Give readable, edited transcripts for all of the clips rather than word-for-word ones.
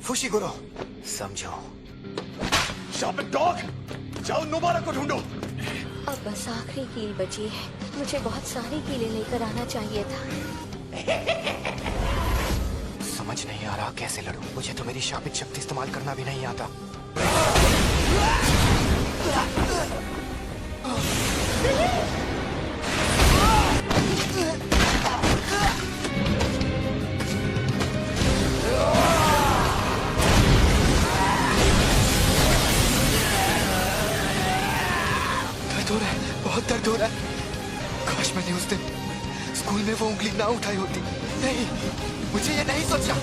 Fushiguro, समझो। शापित dog, जाओ Nobara को ढूंढो। अब बस आखिरी कील बची है। मुझे बहुत सारी कीलें लेकर आना चाहिए था। समझ नहीं आ रहा कैसे लड़ूं। मुझे तो मेरी शापित शक्ति इस्तेमाल करना भी नहीं आता। दर्द हो रहा है, बहुत दर्द हो रहा है। काश मैंने उस दिन स्कूल में वो उंगली ना उठाई होती। नहीं, मुझे ये नहीं सोचना।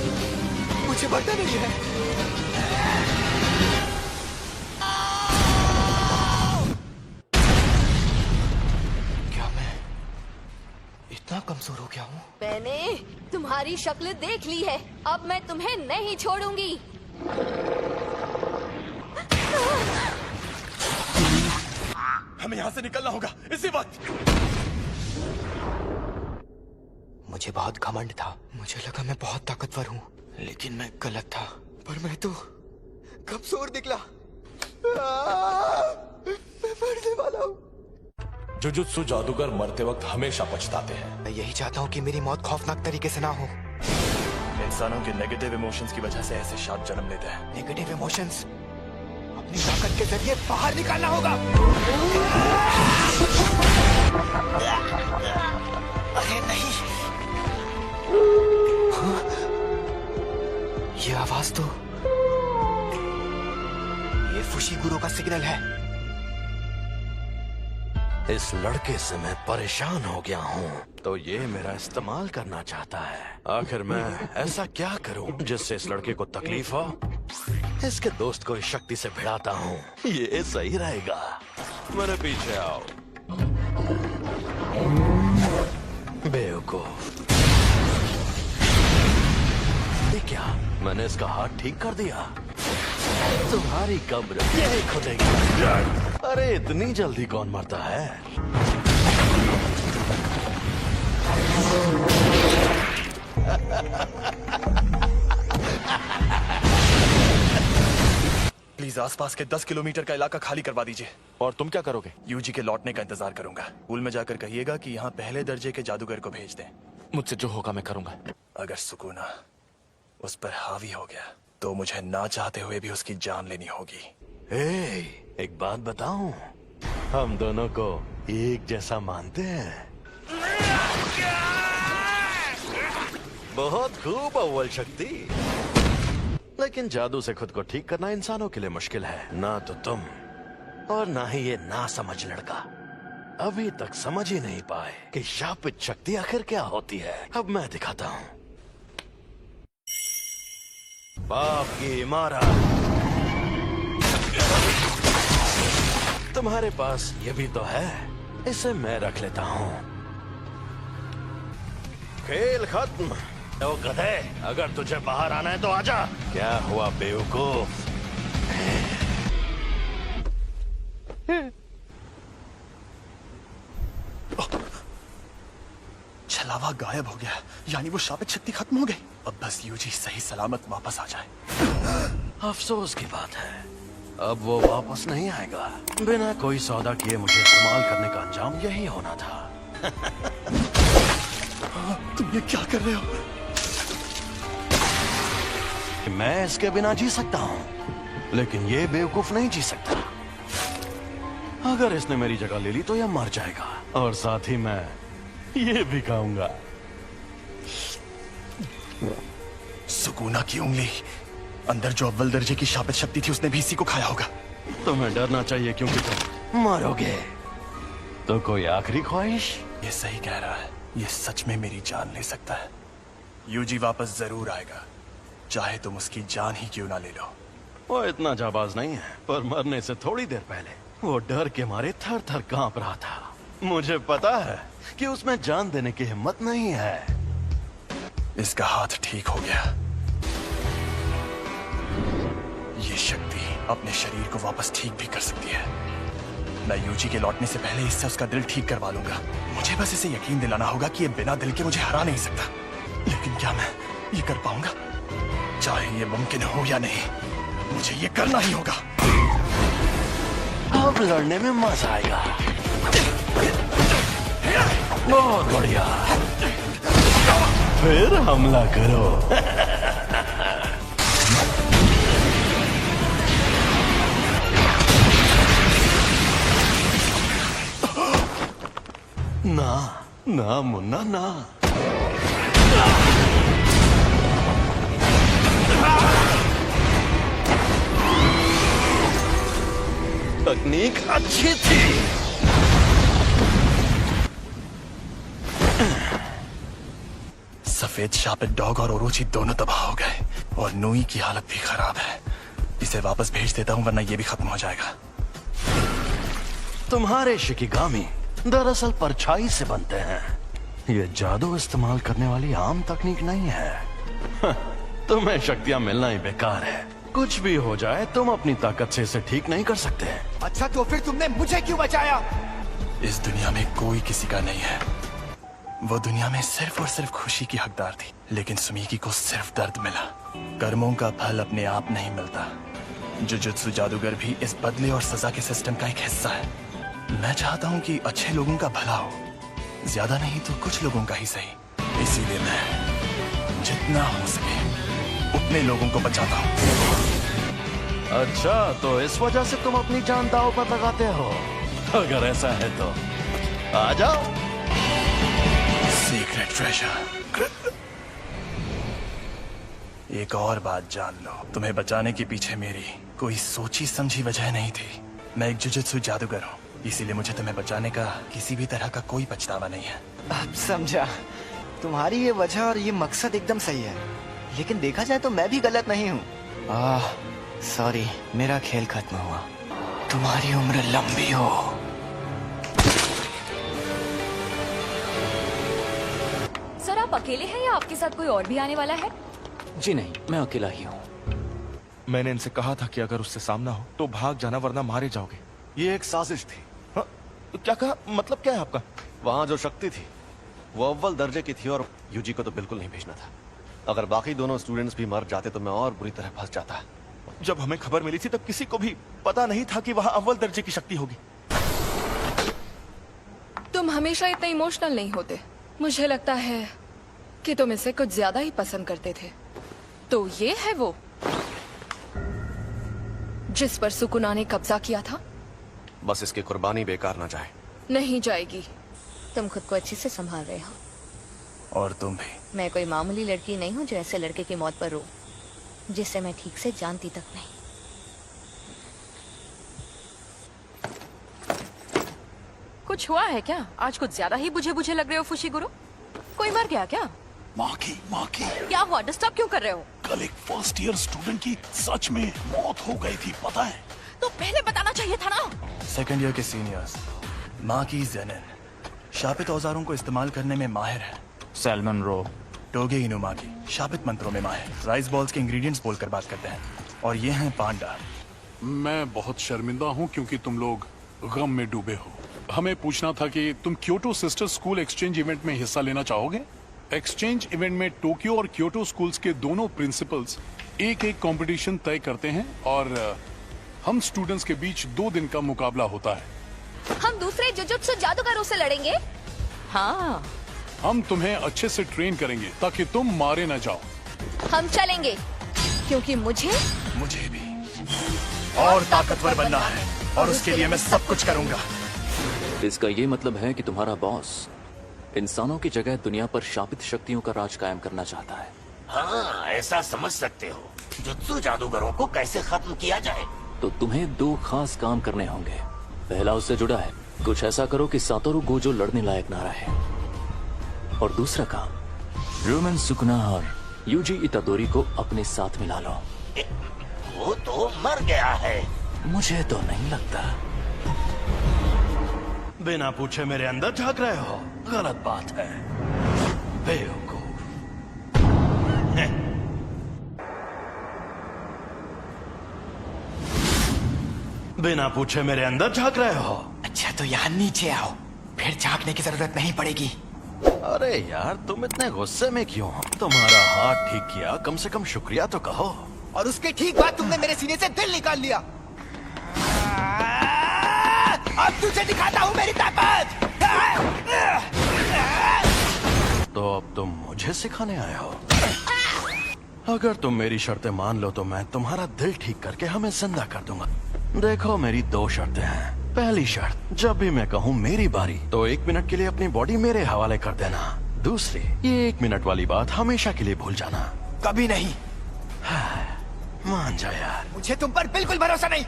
मुझे मरना नहीं है। क्या मैं इतना कमजोर हो गया हूँ? मैंने तुम्हारी शक्ल देख ली है। अब मैं तुम्हें नहीं छोड़ूंगी। हमें यहाँ से निकलना होगा इसी वक्त। मुझे बहुत घमंड था। मुझे लगा मैं बहुत ताकतवर हूँ, लेकिन मैं गलत था। पर मैं तो कमजोर निकला। मैं मरने वाला हूँ। जुजुत्सु जादूगर मरते वक्त हमेशा पछताते हैं। मैं यही चाहता हूँ कि मेरी मौत खौफनाक तरीके से ना हो। इंसानों के नेगेटिव इमोशंस की वजह से ऐसे शाप जन्म लेते हैं। नेगेटिव इमोशंस अपनी ताकत के जरिए बाहर निकालना होगा। अरे नहीं, हाँ? ये आवाज तो ये फुशिगुरो का सिग्नल है। इस लड़के से मैं परेशान हो गया हूँ, तो ये मेरा इस्तेमाल करना चाहता है। आखिर मैं ऐसा क्या करूँ जिससे इस लड़के को तकलीफ हो? इसके दोस्त को इस शक्ति से भिड़ाता हूँ, ये सही रहेगा। मेरे पीछे आओ। बेवकूफ। ये क्या? मैंने इसका हाथ ठीक कर दिया। तुम्हारी कब्र यही खुदेगी। अरे इतनी जल्दी कौन मरता है? प्लीज आसपास के 10 किलोमीटर का इलाका खाली करवा दीजिए। और तुम क्या करोगे? यूजी के लौटने का इंतजार करूंगा। स्कूल में जाकर कहिएगा कि यहाँ पहले दर्जे के जादूगर को भेज दें। मुझसे जो होगा मैं करूंगा। अगर सुकूना उस पर हावी हो गया तो मुझे ना चाहते हुए भी उसकी जान लेनी होगी। एक बात बताऊं, हम दोनों को एक जैसा मानते हैं। बहुत खूब अव्वल शक्ति, लेकिन जादू से खुद को ठीक करना इंसानों के लिए मुश्किल है। ना तो तुम और ना ही ये ना समझ लड़का अभी तक समझ ही नहीं पाए कि शापित शक्ति आखिर क्या होती है। अब मैं दिखाता हूँ। बाप की इमारत। तुम्हारे पास ये भी तो है, इसे मैं रख लेता हूँ। खेल खत्म। ओ गधे, अगर तुझे बाहर आना है तो आजा। क्या हुआ बेवकूफ? छलावा गायब हो गया, यानी वो शापित शक्ति खत्म हो गई। अब बस यूजी सही सलामत वापस आ जाए। अफसोस की बात है, अब वो वापस नहीं आएगा। बिना कोई सौदा किए मुझे इस्तेमाल करने का अंजाम यही होना था। तुम ये क्या कर रहे हो? मैं इसके बिना जी सकता हूँ, लेकिन ये बेवकूफ नहीं जी सकता। अगर इसने मेरी जगह ले ली तो यह मर जाएगा, और साथ ही मैं ये भी खाऊंगा। सुकूना की उंगली, अंदर जो अव्वल दर्जे की शापित शक्ति थी उसने भी इसी को खाया होगा। तुम्हें डरना चाहिए क्योंकि तुम मरोगे। तो कोई आखिरी ख्वाहिश? ये सही कह रहा है, ये सच में मेरी जान ले सकता है। यूजी वापस जरूर आएगा, चाहे तुम उसकी जान ही क्यों ना ले लो। वो इतना जाबाज नहीं है, पर मरने से थोड़ी देर पहले वो डर के मारे थर थर कांप रहा था। मुझे पता है कि उसमें जान देने की हिम्मत नहीं है। इसका हाथ ठीक हो गया। ये शक्ति अपने शरीर को वापस ठीक भी कर सकती है। मैं यूजी के लौटने से पहले इससे उसका दिल ठीक करवा लूंगा। मुझे बस इसे यकीन दिलाना होगा कि ये बिना दिल के मुझे हरा नहीं सकता। लेकिन क्या मैं ये कर पाऊंगा? चाहे ये मुमकिन हो या नहीं, मुझे ये करना ही होगा। अब लड़ने में मजा आएगा। बहुत बढ़िया, फिर हमला करो। ना ना मुन्ना ना। तकनीक अच्छी थी। सफेद शापित डॉग और ओरोची दोनों तबाह हो गए और नोई की हालत भी खराब है। इसे वापस भेज देता हूँ वरना ये भी खत्म हो जाएगा। तुम्हारे शिकिगामी दरअसल परछाई से बनते हैं। ये जादू इस्तेमाल करने वाली आम तकनीक नहीं है। तुम्हें शक्तियां मिलना ही बेकार है। कुछ भी हो जाए तुम अपनी ताकत से इसे ठीक नहीं कर सकते। अच्छा तो फिर तुमने मुझे क्यों बचाया? इस दुनिया में कोई किसी का नहीं है। वो दुनिया में सिर्फ और सिर्फ खुशी की हकदार थी, लेकिन सुमीकी को सिर्फ दर्द मिला। कर्मों का फल अपने आप नहीं मिलता। जुजुत्सु जादूगर भी इस बदले और सजा के सिस्टम का एक हिस्सा है। मैं चाहता हूँ कि अच्छे लोगों का भला हो, ज्यादा नहीं तो कुछ लोगों का ही सही। इसीलिए मैं जितना हो सके उतने लोगों को बचाता हूँ। अच्छा तो इस वजह से तुम अपनी जान दांव पर लगाते हो? अगर ऐसा है तो आ जाओ। Secret treasure. एक और बात जान लो, तुम्हें बचाने के पीछे मेरी कोई सोची समझी वजह नहीं थी। मैं एक जुजुत्सु जादूगर हूँ, इसीलिए मुझे तुम्हें बचाने का किसी भी तरह का कोई पछतावा नहीं है। अब समझा। तुम्हारी ये वजह और ये मकसद एकदम सही है, लेकिन देखा जाए तो मैं भी गलत नहीं हूँ। सॉरी, मेरा खेल खत्म हुआ। तुम्हारी उम्र लंबी हो। सर आप अकेले हैं या आपके साथ कोई और भी आने वाला है? जी नहीं, मैं अकेला ही हूँ। मैंने इनसे कहा था कि अगर उससे सामना हो तो भाग जाना वरना मारे जाओगे। ये एक साजिश थी। हाँ, क्या कहा? मतलब क्या है आपका? वहां जो शक्ति थी वो अव्वल दर्जे की थी और यूजी को तो बिल्कुल नहीं भेजना था। अगर बाकी दोनों स्टूडेंट्स भी मर जाते तो मैं और बुरी तरह फंस जाता। जब हमें खबर मिली थी तब किसी को भी पता नहीं था कि वहां अव्वल दर्जे की शक्ति होगी। तुम हमेशा इतने इमोशनल नहीं होते। मुझे लगता है कि तुम इसे कुछ ज्यादा ही पसंद करते थे। तो ये है वो जिस पर सुकुना ने कब्जा किया था? बस इसकी कुर्बानी बेकार ना जाए। नहीं जाएगी। तुम खुद को अच्छे से संभाल रहे हो। और तुम भी। मैं कोई मामूली लड़की नहीं हूँ जो ऐसे लड़के की मौत पर रो, जिसे मैं ठीक से जानती तक नहीं। कुछ हुआ है क्या? आज कुछ ज्यादा ही बुझे बुझे लग रहे हो फुशीगुरु। कोई मर गया क्या? माँ की क्या हुआ? डिस्टर्ब क्यों कर रहे हो? कल एक फर्स्ट ईयर स्टूडेंट की सच में मौत हो गई थी, पता है? तो पहले बताना चाहिए था ना। सेकेंड ईयर के सीनियर्स माँ की जेनिन शापित औजारों को इस्तेमाल करने में माहिर है। सैल्मन रो। टोगे इनुमा की शापित मंत्रों में माहिर, राइस बॉल्स के इंग्रेडिएंट्स बोलकर बात करते हैं। और ये हैं पांडा। मैं बहुत शर्मिंदा हूँ क्योंकि तुम लोग गम में डूबे हो। हमें पूछना था कि तुम Kyoto sister school exchange event में हिस्सा लेना चाहोगे? एक्सचेंज इवेंट में टोक्यो और क्योटो स्कूल्स के दोनों प्रिंसिपल्स एक कंपटीशन तय करते हैं और हम स्टूडेंट्स के बीच 2 दिन का मुकाबला होता है। हम दूसरे जुजुत्सु जादूगरों से लड़ेंगे? हाँ, हम तुम्हें अच्छे से ट्रेन करेंगे ताकि तुम मारे न जाओ। हम चलेंगे, क्योंकि मुझे भी और ताकतवर बनना है और उसके लिए मैं सब कुछ करूंगा। इसका ये मतलब है कि तुम्हारा बॉस इंसानों की जगह दुनिया पर शापित शक्तियों का राज कायम करना चाहता है। हाँ, ऐसा समझ सकते हो। जुत्सु जादूगरों को कैसे खत्म किया जाए? तो तुम्हें 2 खास काम करने होंगे। पहला उससे जुड़ा है, कुछ ऐसा करो कि सातोरु गोजो लड़ने लायक ना रहे। और दूसरा काम, रोमन सुकुना और यूजी इतादोरी को अपने साथ मिला लो। वो तो मर गया है। मुझे तो नहीं लगता। बिना पूछे मेरे अंदर झांक रहे हो, गलत बात है, बेवकूफ। बिना पूछे मेरे अंदर झांक रहे हो। अच्छा तो यहाँ नीचे आओ, फिर झांकने की जरूरत नहीं पड़ेगी। अरे यार, तुम इतने गुस्से में क्यों हो? तुम्हारा हाथ ठीक किया, कम से कम शुक्रिया तो कहो। और उसके ठीक बाद तुमने मेरे सीने से दिल निकाल लिया। अब तुझे दिखाता हूँ मेरी ताकत। तो अब तुम मुझे सिखाने आए हो? अगर तुम मेरी शर्तें मान लो तो मैं तुम्हारा दिल ठीक करके हमें जिंदा कर दूंगा। देखो, मेरी 2 शर्तें हैं। पहली शर्त, जब भी मैं कहूँ मेरी बारी तो 1 मिनट के लिए अपनी बॉडी मेरे हवाले कर देना। दूसरी, ये 1 मिनट वाली बात हमेशा के लिए भूल जाना। कभी नहीं। मान जा यार। मुझे तुम पर बिल्कुल भरोसा नहीं।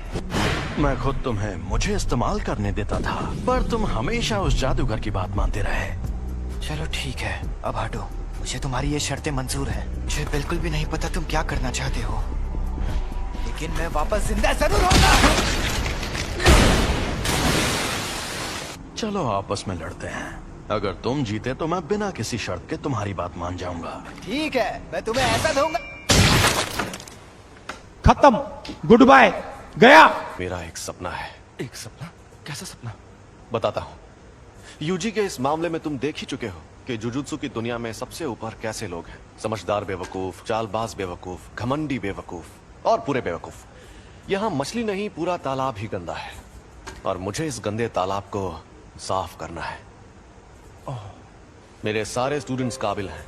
मैं खुद तुम्हें मुझे इस्तेमाल करने देता था, पर तुम हमेशा उस जादूगर की बात मानते रहे। चलो ठीक है, अब हटो। मुझे तुम्हारी ये शर्तें मंजूर हैं। मुझे बिल्कुल भी नहीं पता तुम क्या करना चाहते हो, लेकिन मैं वापस जिंदा जरूर होगा। चलो आपस में लड़ते हैं। अगर तुम जीते तो मैं बिना किसी शर्त के तुम्हारी बात मान जाऊंगा। ठीक है, मैं तुम्हें ऐसा दूंगा। खत्म, गुड बाय, गया। मेरा एक सपना है। एक सपना? कैसा सपना? बताता हूँ। यूजी के इस मामले में तुम देख ही चुके हो कि जुजुत्सु की दुनिया में सबसे ऊपर कैसे लोग हैं। समझदार बेवकूफ, चालबाज बेवकूफ, घमंडी बेवकूफ और पूरे बेवकूफ। यहाँ मछली नहीं, पूरा तालाब ही गंदा है और मुझे इस गंदे तालाब को साफ करना है। मेरे सारे स्टूडेंट्स काबिल हैं,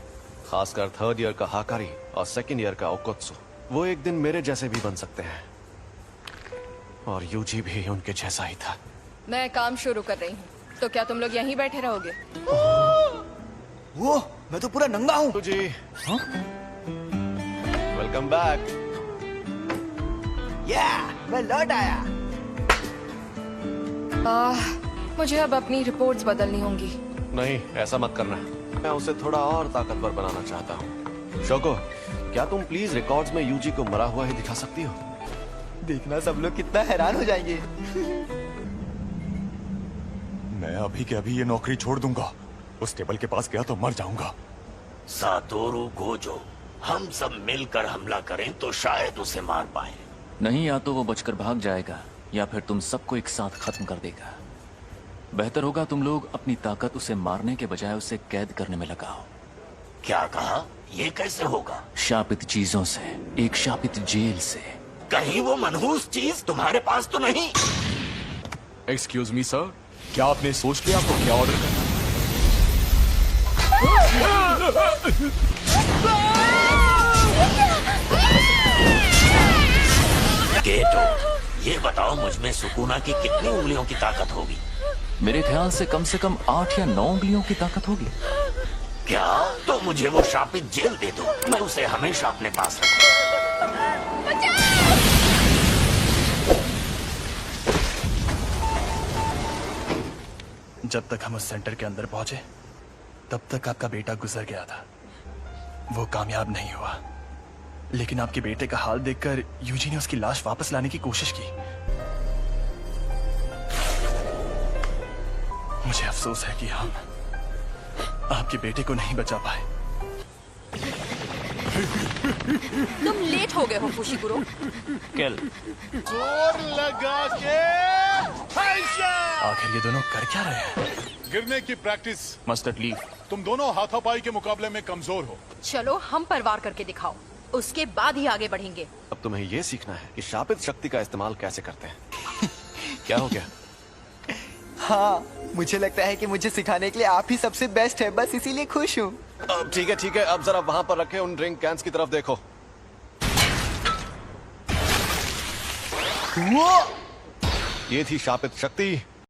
खासकर 3rd ईयर का हाकारी और 2nd ईयर का ओकोत्सु। वो एक दिन मेरे जैसे भी बन सकते हैं और यूजी भी उनके जैसा ही था। मैं काम शुरू कर रही हूँ, तो क्या तुम लोग यहीं बैठे रहोगे? वो मैं तो पूरा नंगा हूँ। जी, वेलकम बैक। मैं लौट आया। मुझे अब अपनी रिपोर्ट्स बदलनी होंगी। नहीं, ऐसा मत करना। मैं उसे थोड़ा और ताकतवर बनाना चाहता हूँ। शोको, क्या तुम प्लीज रिकॉर्ड्स में यूजी को मरा हुआ ही दिखा सकती हो? देखना सब लोग कितना हैरान हो जाएंगे। मैं अभी के अभी ये नौकरी छोड़ दूंगा। उस टेबल के पास गया तो मर जाऊंगा। सातोरू गोजो, हम सब मिलकर हमला करें तो शायद उसे मार पाए। नहीं, या तो वो बचकर भाग जाएगा या फिर तुम सबको एक साथ खत्म कर देगा। बेहतर होगा तुम लोग अपनी ताकत उसे मारने के बजाय उसे कैद करने में लगाओ। क्या कहा? ये कैसे होगा? शापित चीजों से, एक शापित जेल से। कहीं वो मनहूस चीज तुम्हारे पास तो नहीं? एक्सक्यूज मी सर, क्या आपने सोच लिया आपको क्या ऑर्डर करना? गेटो, ये बताओ मुझ में सुकुना की कितनी उंगलियों की ताकत होगी? मेरे ख्याल से कम 8 या 9 उंगलियों की ताकत होगी। क्या? तो मुझे वो शापित जेल दे दो, मैं उसे हमेशा अपने पास रखूं। जब तक हम उस सेंटर के अंदर पहुंचे तब तक आपका बेटा गुजर गया था। वो कामयाब नहीं हुआ, लेकिन आपके बेटे का हाल देखकर यूजी ने उसकी लाश वापस लाने की कोशिश की। मुझे अफसोस है कि हम आपके बेटे को नहीं बचा पाए। तुम लेट हो गए हो फुशिकुरो। केल, जोर लगा के आखिर ये दोनों कर क्या रहे हैं? गिरने की प्रैक्टिस। Mustard leaf. तुम दोनों हाथापाई के मुकाबले में कमजोर हो। चलो हम पर वार करके दिखाओ, उसके बाद ही आगे बढ़ेंगे। अब तुम्हें ये सीखना है कि शापित शक्ति का इस्तेमाल कैसे करते हैं। क्या हो गया? हाँ, मुझे लगता है कि मुझे सिखाने के लिए आप ही सबसे बेस्ट है, बस इसीलिए खुश हूँ। अब ठीक है, अब जरा वहां पर रखे उन ड्रिंक कैंस की तरफ देखो। वो ये थी शापित शक्ति